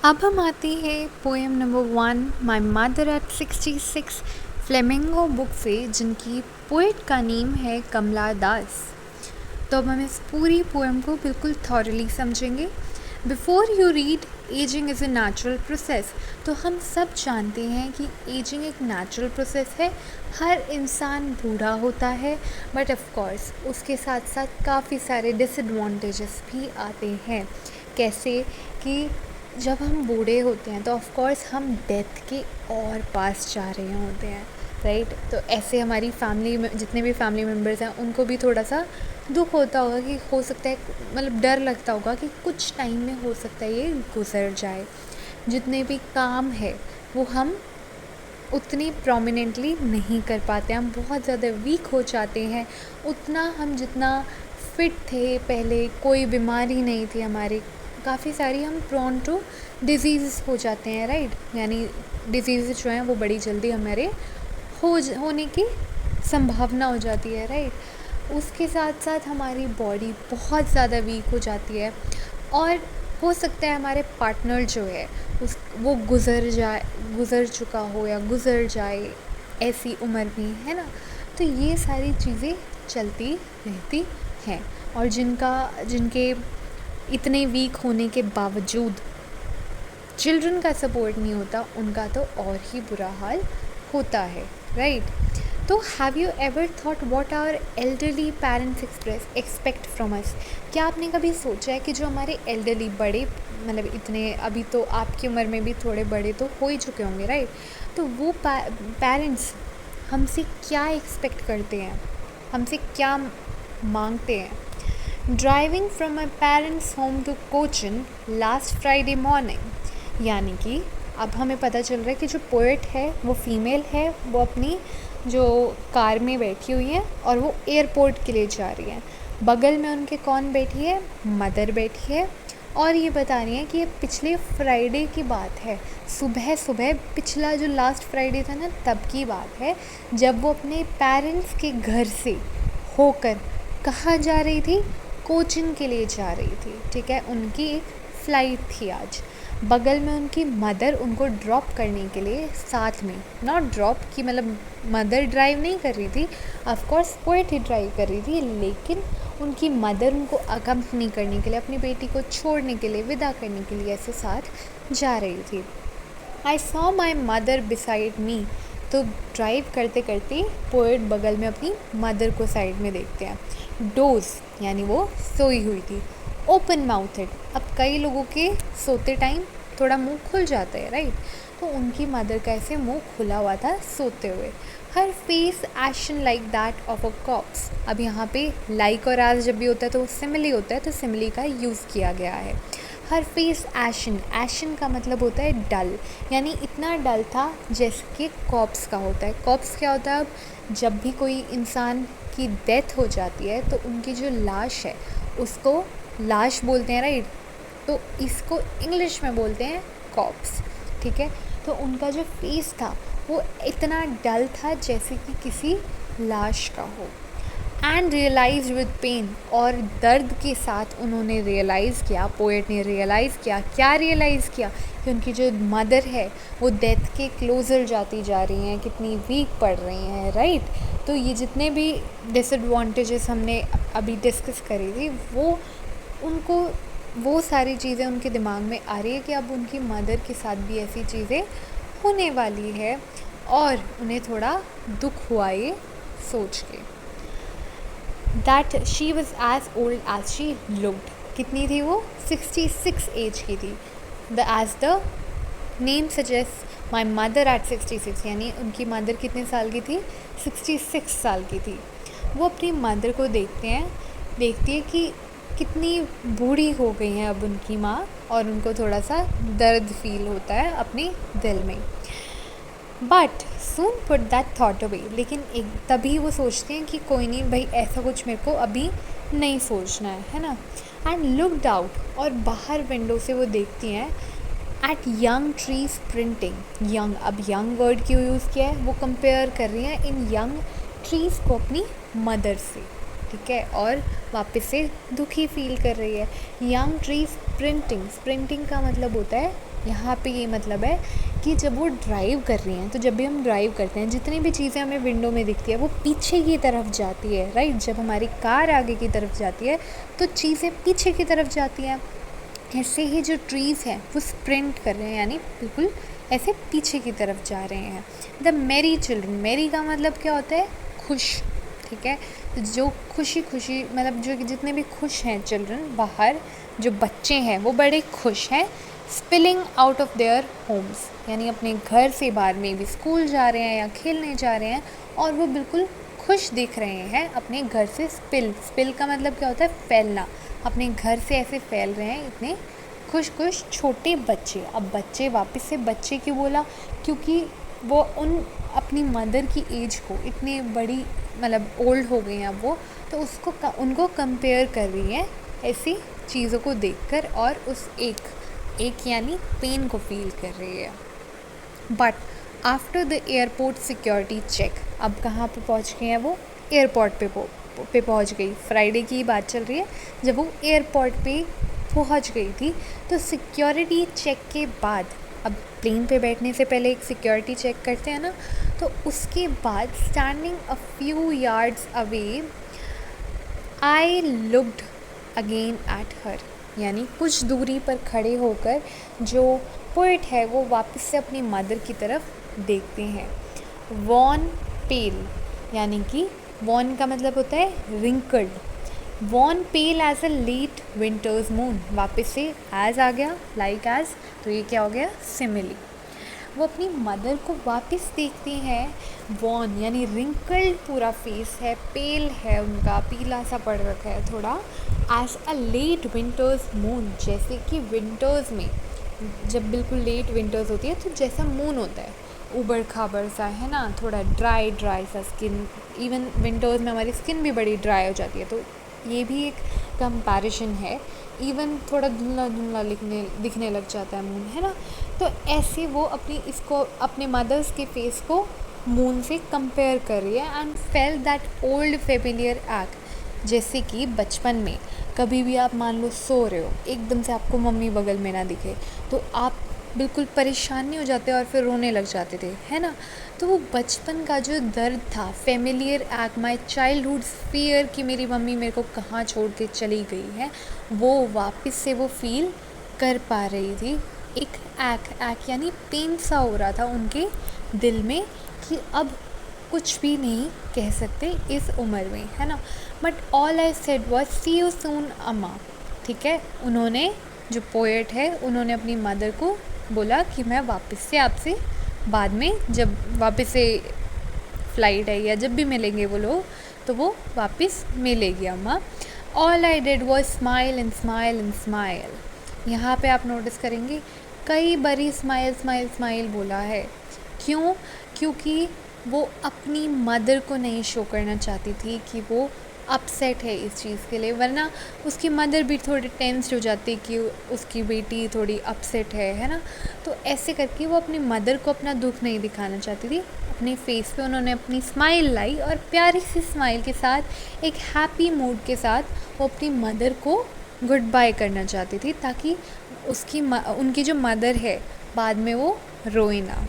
अब हम आते हैं poem number 1 my mother at 66 flamingo book से, जिनकी पोइट का नेम है कमला दास। तो अब हम इस पूरी पोएम को बिल्कुल थॉरली समझेंगे। Before you read ageing is a natural process. तो हम सब जानते हैं कि एजिंग एक नेचुरल प्रोसेस है। हर इंसान बूढ़ा होता है, बट ऑफ कोर्स उसके साथ साथ काफ़ी सारे डिसएडवांटेजेस भी आते हैं। कैसे कि जब हम बूढ़े होते हैं तो ऑफ कोर्स हम डेथ के और पास जा रहे होते हैं, राइट। तो ऐसे हमारी फैमिली में जितने भी फैमिली मेम्बर्स हैं उनको भी थोड़ा सा दुख होता होगा कि हो सकता है, मतलब डर लगता होगा कि कुछ टाइम में हो सकता है ये गुजर जाए। जितने भी काम है वो हम उतनी प्रोमिनेंटली नहीं कर पाते, हम बहुत ज़्यादा वीक हो जाते हैं। उतना हम जितना फिट थे पहले, कोई बीमारी नहीं थी हमारी, काफ़ी सारी हम प्रोन टू डिजीज़ हो जाते हैं, राइट। यानी डिजीज़ जो हैं वो बड़ी जल्दी हमारे होने की संभावना हो जाती है, राइट। उसके साथ साथ हमारी बॉडी बहुत ज़्यादा वीक हो जाती है, और हो सकता है हमारे पार्टनर जो है वो गुज़र चुका हो या गुज़र जाए ऐसी उम्र में, है ना। तो ये सारी चीज़ें चलती रहती हैं, और जिनके इतने वीक होने के बावजूद चिल्ड्रन का सपोर्ट नहीं होता, उनका तो और ही बुरा हाल होता है, राइट। तो have you ever thought what our elderly parents expect from us. क्या आपने कभी सोचा है कि जो हमारे एल्डरली बड़े, मतलब इतने अभी तो आपकी उम्र में भी थोड़े बड़े तो हो ही चुके होंगे, राइट। तो वो पेरेंट्स हमसे क्या एक्सपेक्ट करते हैं, हमसे क्या मांगते हैं। Driving from my parents home to Cochin last Friday morning. यानी कि अब हमें पता चल रहा है कि जो पोएट है वो फीमेल है, वो अपनी जो कार में बैठी हुई है और वो एयरपोर्ट के लिए जा रही है। बगल में उनके कौन बैठी है, मदर बैठी है, और ये बता रही है कि ये पिछले फ्राइडे की बात है। सुबह सुबह पिछला जो लास्ट फ्राइडे था ना, तब की बात है, जब वो अपने पेरेंट्स के घर से होकर कहाँ जा रही थी, कोचिन के लिए जा रही थी, ठीक है। उनकी एक फ़्लाइट थी आज। बगल में उनकी मदर उनको ड्रॉप करने के लिए साथ में, नॉट ड्रॉप कि मतलब मदर ड्राइव नहीं कर रही थी, of course poet he drive कर रही थी, लेकिन उनकी मदर उनको अकम्पनी करने के लिए, अपनी बेटी को छोड़ने के लिए, विदा करने के लिए ऐसे साथ जा रही थी। I saw my mother beside me. तो ड्राइव करते करते पोएट बगल में अपनी मदर को साइड में देखते हैं। डोज यानी वो सोई हुई थी। ओपन माउथेड, अब कई लोगों के सोते टाइम थोड़ा मुंह खुल जाता है, राइट। तो उनकी मदर का ऐसे मुंह खुला हुआ था सोते हुए। हर फेस एशन like that of a cops. अब यहाँ पे लाइक और एज जब भी होता है तो सिमिली होता है, तो सिमिली का यूज़ किया गया है। हर फेस एशन, एशन का मतलब होता है डल, यानी इतना डल था जैसे कि कॉप्स का होता है। कॉप्स क्या होता है, अब जब भी कोई इंसान की डेथ हो जाती है तो उनकी जो लाश है उसको लाश बोलते हैं, राइट। तो इसको इंग्लिश में बोलते हैं कॉप्स, ठीक है। तो उनका जो फेस था वो इतना डल था जैसे कि किसी लाश का हो। एंड रियलाइज विद पेन, और दर्द के साथ उन्होंने रियलाइज़ किया, पोएट ने रियलाइज़ किया, क्या रियलाइज़ किया, कि उनकी जो मदर है वो डेथ के क्लोज़र जाती जा रही हैं, कितनी वीक पड़ रही हैं, राइट। तो ये जितने भी डिसएडवांटेजेस हमने अभी डिस्कस करी थी, वो सारी चीज़ें उनके दिमाग में आ रही है कि अब उनकी मदर के साथ भी ऐसी चीज़ें होने वाली है, और उन्हें थोड़ा दुख हुआ ये सोच के। That she was as old as she looked. कितनी थी वो, 66 एज की थी। As the name suggest my mother at 66, यानी उनकी मदर कितने साल की थी, 66 साल की थी। वो अपनी मदर को देखती है कि कितनी बूढ़ी हो गई हैं अब उनकी माँ, और उनको थोड़ा सा दर्द फील होता है अपने दिल में। But soon put that thought away, लेकिन एक तभी वो सोचते हैं कि कोई नहीं भाई, ऐसा कुछ मेरे को अभी नहीं सोचना है ना। एंड लुकड आउट, और बाहर विंडो से वो देखती हैं eight young trees printing. Young, अब यंग वर्ड क्यों यूज़ किया है, वो कंपेयर कर रही हैं इन यंग ट्रीज़ को अपनी मदर से, ठीक है, और वापस से दुखी फील कर रही है। यंग ट्रीज स्प्रिंटिंग, स्प्रिंटिंग का मतलब होता है, यहाँ पे ये मतलब है कि जब वो ड्राइव कर रही हैं, तो जब भी हम ड्राइव करते हैं जितनी भी चीज़ें हमें विंडो में दिखती है वो पीछे की तरफ जाती है, राइट। जब हमारी कार आगे की तरफ जाती है तो चीज़ें पीछे की तरफ जाती हैं। ऐसे ही जो ट्रीज़ हैं वो स्प्रिंट कर रहे हैं, यानी बिल्कुल ऐसे पीछे की तरफ जा रहे हैं। द मेरी चिल्ड्रन, मेरी का मतलब क्या होता है, खुश, ठीक है। जो खुशी खुशी मतलब जो जितने भी खुश हैं चिल्ड्रन, बाहर जो बच्चे हैं वो बड़े खुश हैं। Spilling out of their homes, यानी अपने घर से बाहर में भी स्कूल जा रहे हैं या खेलने जा रहे हैं और वो बिल्कुल खुश दिख रहे हैं अपने घर से। स्पिल का मतलब क्या होता है, फैलना, अपने घर से ऐसे फैल रहे हैं इतने खुश खुश छोटे बच्चे। अब बच्चे, वापस से बच्चे क्यों बोला, क्योंकि वो उन अपनी मदर की एज को, इतनी बड़ी मतलब ओल्ड हो गई हैं अब वो, तो उसको उनको कंपेयर कर रही हैं ऐसी चीज़ों को देखकर और उस एक यानी पेन को फील कर रही है। But after the airport security check, अब कहाँ पे पहुँच गए हैं वो, एयरपोर्ट पे पहुँच गई। फ्राइडे की बात चल रही है जब वो एयरपोर्ट पे पहुँच गई थी। तो सिक्योरिटी चेक के बाद, अब प्लेन पे बैठने से पहले एक सिक्योरिटी चेक करते हैं ना, तो उसके बाद standing a few yards away I looked again at her, यानी कुछ दूरी पर खड़े होकर जो पोइट है वो वापस से अपनी मदर की तरफ देखते हैं। वॉन पेल, यानी कि वॉन का मतलब होता है wrinkled, wan pale as a late winter's moon, वापस से एज आ गया, लाइक एज, तो ये क्या हो गया, सिमिली। वो अपनी मदर को वापस देखते हैं। वॉन यानी रिंकल्ड पूरा फेस है, पेल है उनका, पीला सा पड़ रखा है थोड़ा, as a late winter's moon, जैसे कि विंटर्स में जब बिल्कुल लेट विंटर्स होती है तो जैसा मून होता है, उबड़ खाबड़ सा, है ना, थोड़ा ड्राई सा स्किन। इवन विंटर्स में हमारी स्किन भी बड़ी ड्राई हो जाती है, तो ये भी एक कंपैरिजन है। इवन थोड़ा धुंधला धुंधला दिखने लग जाता है मून, है ना। तो ऐसे वो इसको अपने मदर्स के फेस को मून से कंपेयर कर रही है। And fail that old familiar act, जैसे कि बचपन में कभी भी आप मान लो सो रहे हो, एकदम से आपको मम्मी बगल में ना दिखे तो आप बिल्कुल परेशान नहीं हो जाते और फिर रोने लग जाते थे, है ना। तो वो बचपन का जो दर्द था, familiar act, my childhood fear कि मेरी मम्मी मेरे को कहाँ छोड़ के चली गई है, वो वापस से वो फील कर पा रही थी। एक एक्ट यानी पेन सा हो रहा था उनके दिल में कि अब कुछ भी नहीं कह सकते इस उम्र में, है ना। But all I said was see you soon amma, ठीक है। उन्होंने, जो पोएट है, उन्होंने अपनी मदर को बोला कि मैं वापस से आपसे बाद में, जब वापस से फ़्लाइट है या जब भी मिलेंगे वो लोग, तो वो वापस मिलेगी अम्मा। All I did was smile and smile and smile. यहाँ पे आप नोटिस करेंगे कई बारी स्माइल स्माइल स्माइल बोला है। क्यों? क्योंकि वो अपनी मदर को नहीं शो करना चाहती थी कि वो अपसेट है इस चीज़ के लिए, वरना उसकी मदर भी थोड़ी टेंस्ड हो जाती कि उसकी बेटी थोड़ी अपसेट है ना। तो ऐसे करके वो अपनी मदर को अपना दुख नहीं दिखाना चाहती थी। अपने फेस पे उन्होंने अपनी स्माइल लाई और प्यारी सी स्माइल के साथ, एक हैप्पी मूड के साथ वो अपनी मदर को गुड बाय करना चाहती थी, ताकि उनकी जो मदर है बाद में वो रोए ना।